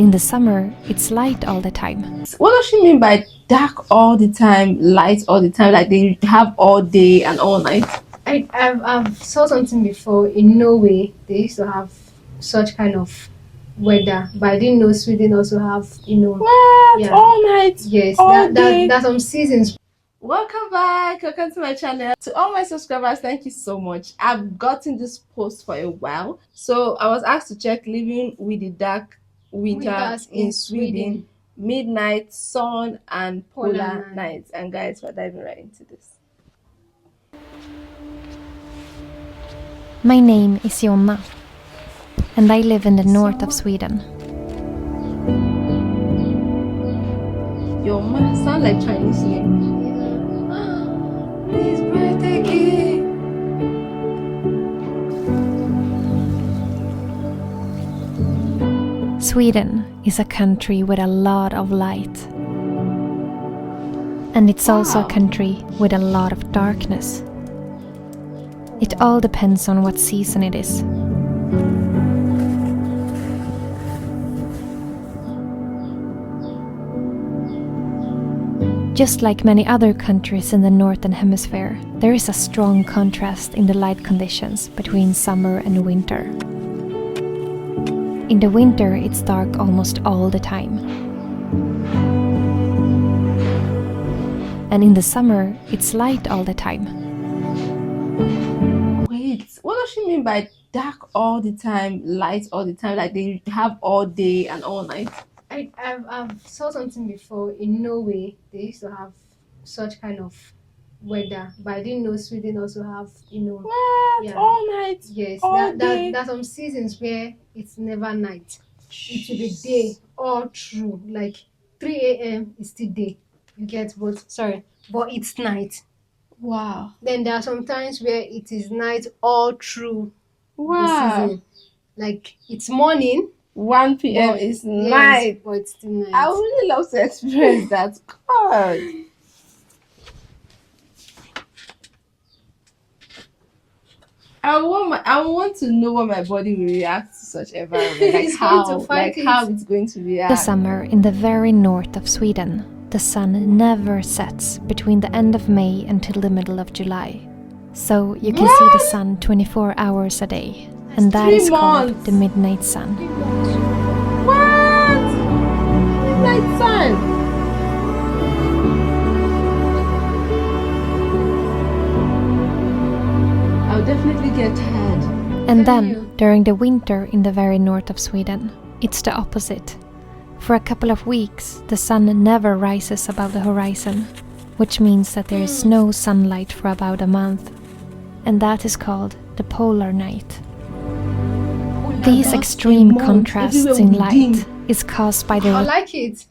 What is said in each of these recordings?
In the summer, it's light all the time. What does she mean by dark all the time, light all the time? Like they have all day and all night? I've saw something before in Norway. They used to have such kind of weather, but I didn't know Sweden also have What? yeah. All night? Yes, all day? that's some seasons. Welcome back. Welcome to my channel. To all my subscribers, thank you so much. I've gotten this post for a while. So I was asked to check living with the dark winter Winters in Sweden, midnight sun and polar nights. And guys, we're diving right into this. My name is Jonna, and I live in the north of Sweden. Your mom sound like Chinese name. Please breathtaking. Sweden is a country with a lot of light. And it's also a country with a lot of darkness. It all depends on what season it is. Just like many other countries in the northern hemisphere, there is a strong contrast in the light conditions between summer and winter. In the winter, it's dark almost all the time. And in the summer, it's light all the time. Wait, what does she mean by dark all the time, light all the time? Like they have all day and all night? I've saw something before in Norway. They used to have such kind of weather, but I didn't know Sweden also have What? Yeah. All night? Yes, all day? there's some seasons where it's never night. It will be day all through. Like 3 a.m. is still day. You get but it's night. Wow. Then there are some times where it is night all through the Wow. season. Like it's morning, 1 p.m. but- is yes, night. but it's still night. I would really love to experience that. God. I want to know what my body will react to such environment. Like It's how, going to fight it. how it's going to react. The summer in the very north of Sweden, the sun never sets between the end of May until the middle of July. So you can see the sun 24 hours a day, and that 3 is called months. the midnight sun. What? Midnight sun. I'll definitely get tired. And then, during the winter in the very north of Sweden, it's the opposite. For a couple of weeks, the sun never rises above the horizon, which means that there is no sunlight for about a month. And that is called the polar night. These About extreme 3 months, contrasts everywhere in will be light dim. is caused by I the like it.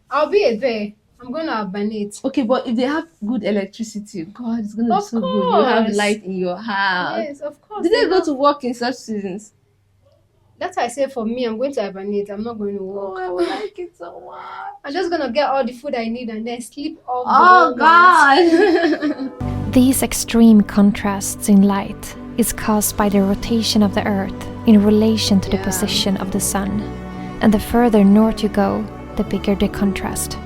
I'll be a bear. I'm gonna hibernate. Okay, but if they have good electricity, God, it's gonna be Of so good. You have course. light in your house. Yes, of course. Did they go have- to work in such seasons? That's why I say for me, I'm going to hibernate. I'm not going to Oh, work. I would like it so much. I'm just gonna get all the food I need and then sleep all the Oh whole night. God. These extreme contrasts in light is caused by the rotation of the Earth in relation to the Yeah. position of the Sun. And the further north you go, the bigger the contrast.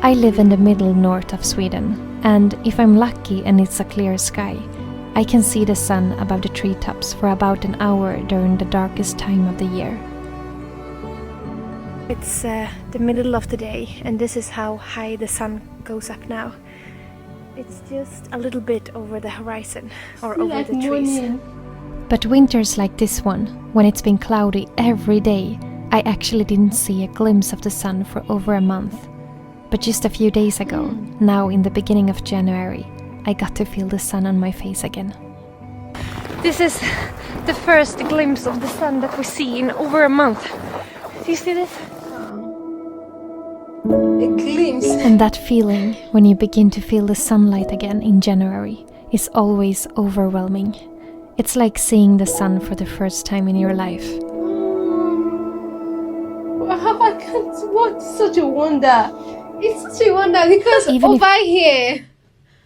I live in the middle north of Sweden, and if I'm lucky and it's a clear sky, I can see the sun above the treetops for about an hour during the darkest time of the year. It's the middle of the day, and this is how high the sun goes up now. It's just a little bit over the horizon, or over Like the trees. morning. But winters like this one, when it's been cloudy every day, I actually didn't see a glimpse of the sun for over a month. But just a few days ago, now in the beginning of January, I got to feel the sun on my face again. This is the first glimpse of the sun that we see in over a month. Do you see this? A glimpse. And that feeling, when you begin to feel the sunlight again in January, is always overwhelming. It's like seeing the sun for the first time in your life. Wow, I can't watch such a wonder. It's such a wonder because Even if- over here,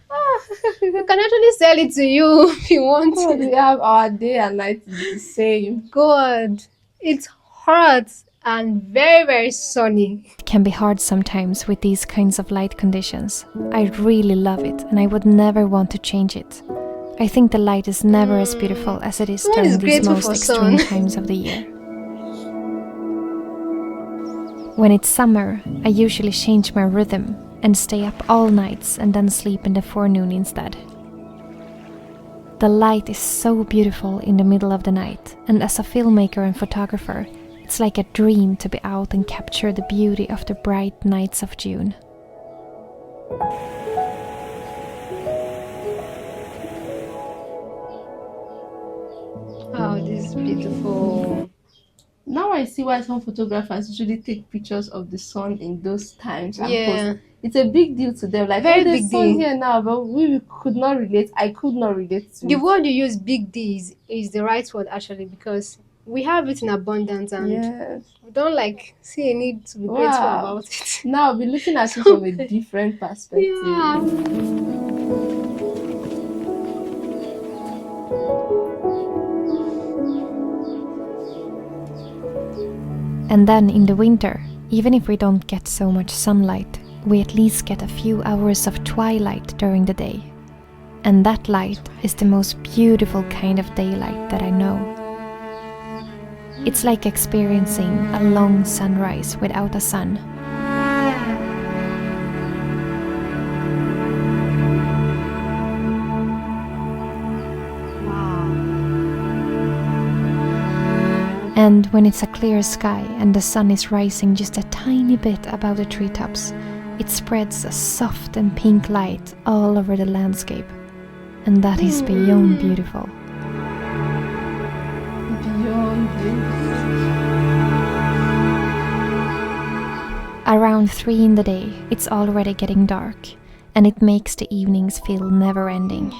I can actually sell it to you if you want God, to. we have our day and night to be the same. God, it's hot. and very, very sunny. It can be hard sometimes with these kinds of light conditions. I really love it and I would never want to change it. I think the light is never as beautiful as it is One during is these grateful most for extreme sun. times of the year. When it's summer, I usually change my rhythm and stay up all nights and then sleep in the forenoon instead. The light is so beautiful in the middle of the night, and as a filmmaker and photographer, it's like a dream to be out and capture the beauty of the bright nights of June. Oh, this is beautiful. Now I see why some photographers usually take pictures of the sun in those times and Yeah. post. It's a big deal to them. Like, Very oh, there's big sun deal. here now, but we could not relate. I could not relate to The it. word you use, big D, is the right word actually, because we have it in abundance and Yes. we don't like see a need to be grateful Wow. about it. Now I'll be looking at it from a different perspective. Yeah. And then in the winter, even if we don't get so much sunlight, we at least get a few hours of twilight during the day. And that light is the most beautiful kind of daylight that I know. It's like experiencing a long sunrise without a sun. And when it's a clear sky and the sun is rising just a tiny bit above the treetops, it spreads a soft and pink light all over the landscape. And that is beyond beautiful. Beyond beautiful. Around 3 in the day, it's already getting dark, and it makes the evenings feel never-ending.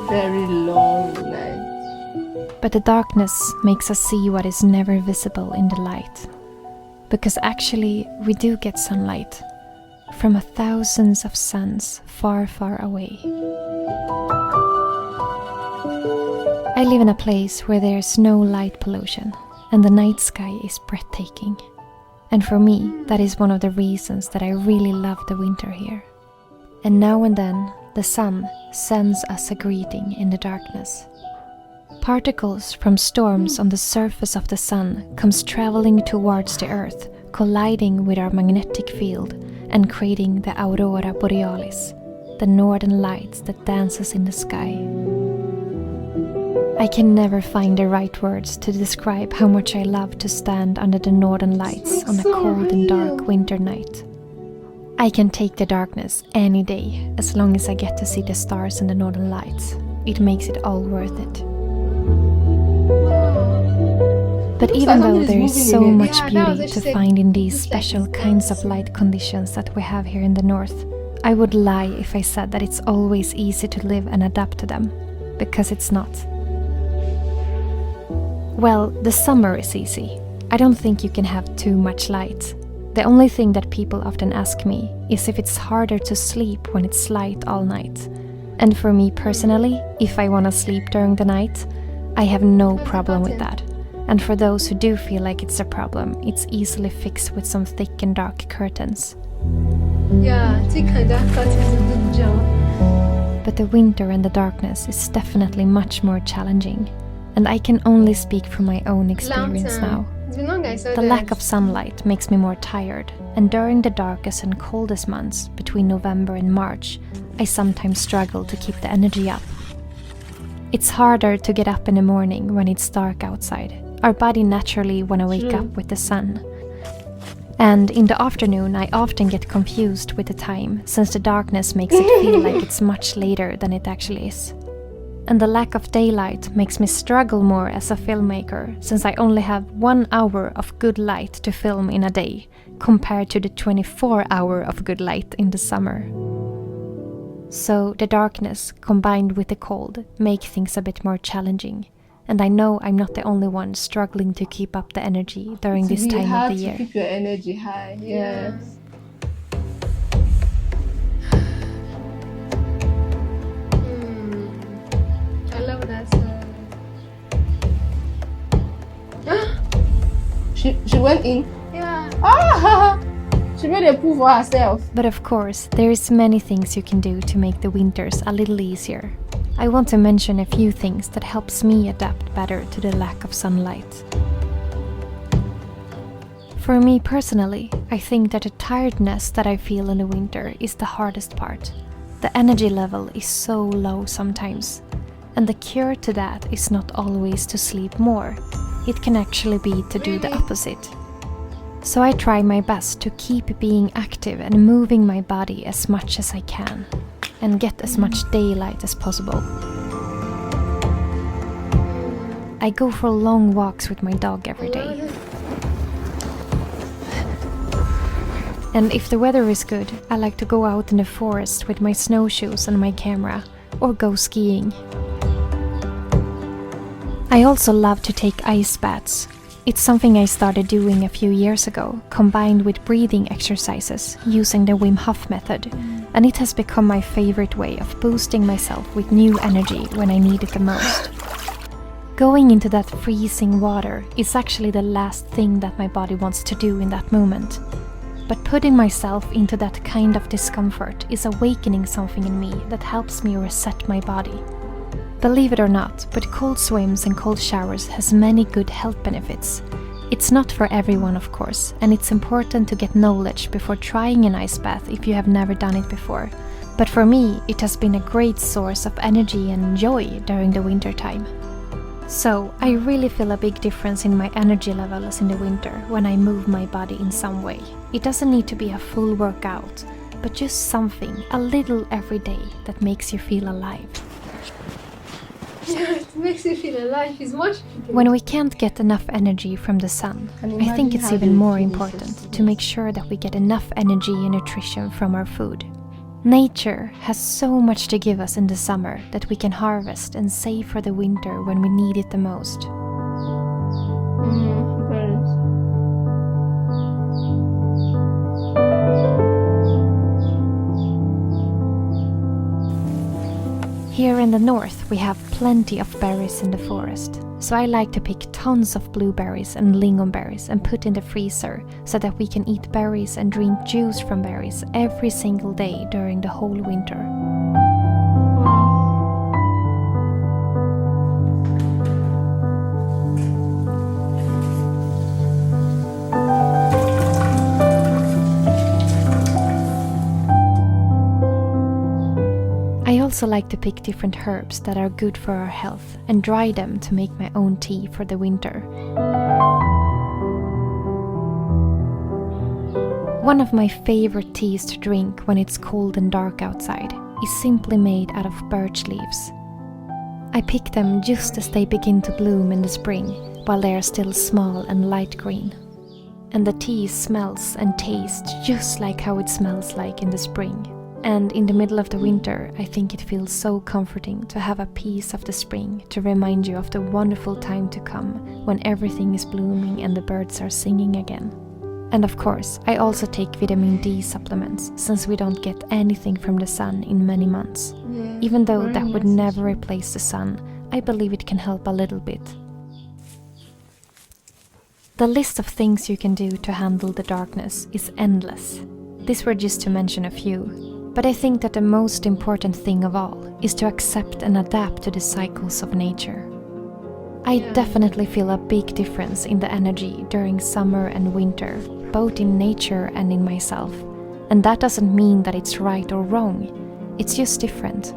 Very long night. But the darkness makes us see what is never visible in the light. Because actually, we do get sunlight from thousands of suns far, far away. I live in a place where there is no light pollution, and the night sky is breathtaking. And for me, that is one of the reasons that I really love the winter here. And now and then, the sun sends us a greeting in the darkness. Particles from storms on the surface of the sun comes traveling towards the earth, colliding with our magnetic field and creating the aurora borealis, the northern lights that dances in the sky. I can never find the right words to describe how much I love to stand under the northern lights on a cold and dark winter night. I can take the darkness any day, as long as I get to see the stars and the northern lights. It makes it all worth it. But even though there is so much beauty to find in these special kinds of light conditions that we have here in the north, I would lie if I said that it's always easy to live and adapt to them, because it's not. Well, the summer is easy. I don't think you can have too much light. The only thing that people often ask me is if it's harder to sleep when it's light all night. And for me personally, if I want to sleep during the night, I have no problem with that. And for those who do feel like it's a problem, it's easily fixed with some thick and dark curtains. Yeah, thick and dark curtains is a good job. But the winter and the darkness is definitely much more challenging. And I can only speak from my own experience now. It's been long I saw The that. lack of sunlight makes me more tired, and during the darkest and coldest months, between November and March, I sometimes struggle to keep the energy up. It's harder to get up in the morning when it's dark outside. Our body naturally want to wake up with the sun. And in the afternoon, I often get confused with the time, since the darkness makes it feel like it's much later than it actually is. And the lack of daylight makes me struggle more as a filmmaker, since I only have 1 hour of good light to film in a day, compared to the 24-hour of good light in the summer. So the darkness, combined with the cold, make things a bit more challenging. And I know I'm not the only one struggling to keep up the energy during this It's really time of hard the to year. keep your energy high. Yes. I She went in. Yeah. Ah, she made a poo for herself. But of course, there is many things you can do to make the winters a little easier. I want to mention a few things that helps me adapt better to the lack of sunlight. For me personally, I think that the tiredness that I feel in the winter is the hardest part. The energy level is so low sometimes, and the cure to that is not always to sleep more. It can actually be to do the opposite. So I try my best to keep being active and moving my body as much as I can, and get as much daylight as possible. I go for long walks with my dog every day. And if the weather is good, I like to go out in the forest with my snowshoes and my camera, or go skiing. I also love to take ice baths. It's something I started doing a few years ago, combined with breathing exercises, using the Wim Hof method, and it has become my favorite way of boosting myself with new energy when I need it the most. Going into that freezing water is actually the last thing that my body wants to do in that moment. But putting myself into that kind of discomfort is awakening something in me that helps me reset my body. Believe it or not, but cold swims and cold showers has many good health benefits. It's not for everyone, of course, and it's important to get knowledge before trying an ice bath if you have never done it before. But for me, it has been a great source of energy and joy during the winter time. So, I really feel a big difference in my energy levels in the winter when I move my body in some way. It doesn't need to be a full workout, but just something, a little every day that makes you feel alive. Yeah, it makes you feel alive. It's much. When we can't get enough energy from the sun, I think it's even more important to make sure that we get enough energy and nutrition from our food. Nature has so much to give us in the summer that we can harvest and save for the winter when we need it the most. Here in the north we have plenty of berries in the forest, so I like to pick tons of blueberries and lingonberries and put in the freezer so that we can eat berries and drink juice from berries every single day during the whole winter. I also like to pick different herbs that are good for our health and dry them to make my own tea for the winter. One of my favorite teas to drink when it's cold and dark outside is simply made out of birch leaves. I pick them just as they begin to bloom in the spring, while they are still small and light green. And the tea smells and tastes just like how it smells like in the spring. And in the middle of the winter, I think it feels so comforting to have a piece of the spring to remind you of the wonderful time to come when everything is blooming and the birds are singing again. And of course, I also take vitamin D supplements since we don't get anything from the sun in many months. Yeah, Even though very that would necessary. never replace the sun, I believe it can help a little bit. The list of things you can do to handle the darkness is endless. These were just to mention a few. But I think that the most important thing of all is to accept and adapt to the cycles of nature. I definitely feel a big difference in the energy during summer and winter, both in nature and in myself. And that doesn't mean that it's right or wrong, it's just different.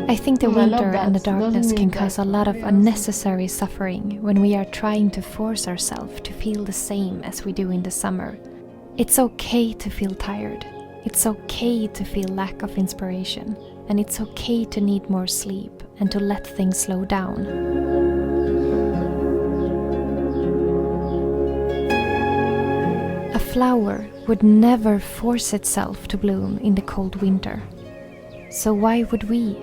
I think the I love winter and the that. Doesn't darkness mean can that cause a lot of we are unnecessary suffering when we are trying to force ourselves to feel the same as we do in the summer. It's okay to feel tired. It's okay to feel lack of inspiration, and it's okay to need more sleep and to let things slow down. A flower would never force itself to bloom in the cold winter. So why would we?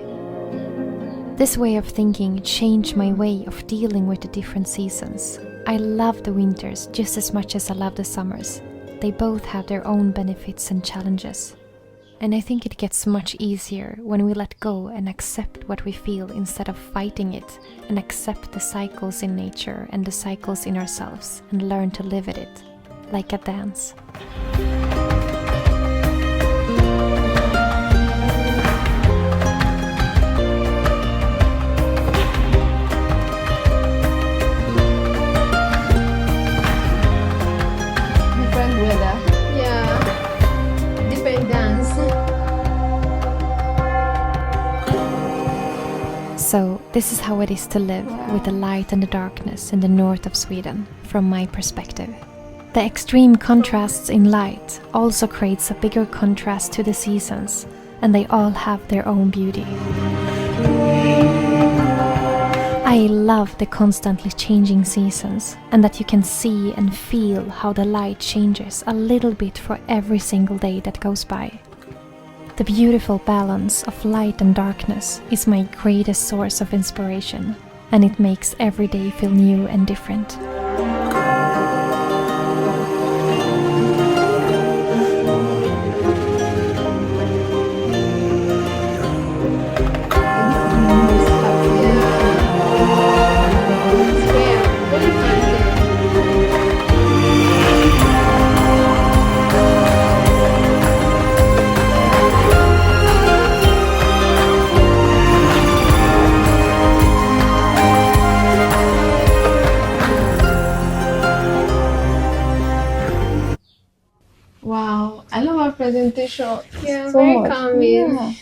This way of thinking changed my way of dealing with the different seasons. I love the winters just as much as I love the summers. They both have their own benefits and challenges. And I think it gets much easier when we let go and accept what we feel instead of fighting it, and accept the cycles in nature and the cycles in ourselves and learn to live with it, like a dance. Different weather. Yeah, different dance. So, this is how it is to live with the light and the darkness in the north of Sweden, from my perspective. The extreme contrasts in light also creates a bigger contrast to the seasons, and they all have their own beauty. I love the constantly changing seasons, and that you can see and feel how the light changes a little bit for every single day that goes by. The beautiful balance of light and darkness is my greatest source of inspiration, and it makes every day feel new and different. Wow, I love our presentation Yeah, so very much. calming. Yeah.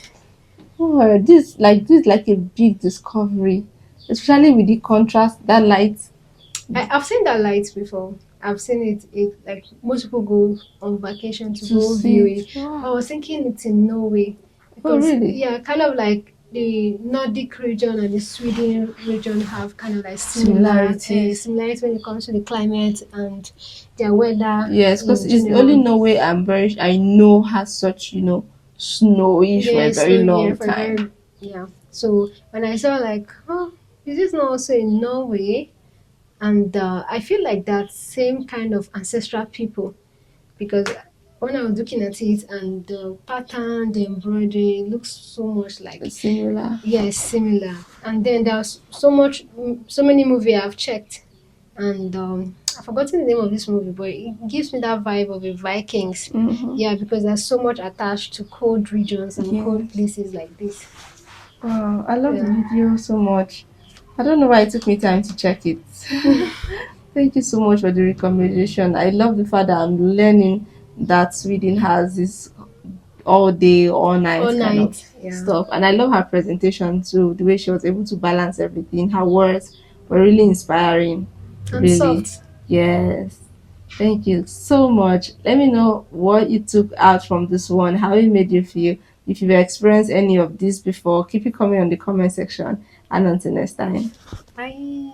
Oh, this like a big discovery, especially with the contrast that light I've seen that light before. I've seen it like most people go on vacation to to go view see. it. I Wow. was thinking it's in Norway Oh, because really? yeah, kind of like the Nordic region and the Sweden region have kind of like similar Similarities. similarities when it comes to the climate and their weather Yes, because in it's the only general. Norway I know has such snowy for a Yeah, very so yeah, long for time. very yeah. So when I saw like, oh, is this not also in Norway? And I feel like that same kind of ancestral people because when I was looking at it and the pattern, the embroidery looks so much like It's similar. yes, similar. And then there's so many movies I've checked, and I've forgotten the name of this movie, but it gives me that vibe of a Vikings. Mm-hmm. Yeah, because there's so much attached to cold regions and cold Yes. places like this. Wow, I love the Yeah. video so much. I don't know why it took me time to check it. Thank you so much for the recommendation. I love the fact that I'm learning that Sweden has this all day, all night All kind of night. Yeah. stuff. And I love her presentation too, the way she was able to balance everything. Her words were really inspiring. And Really. soft. Yes. Thank you so much. Let me know what you took out from this one, how it made you feel. If you've experienced any of this before, keep it coming on the comment section. And until next time. Bye.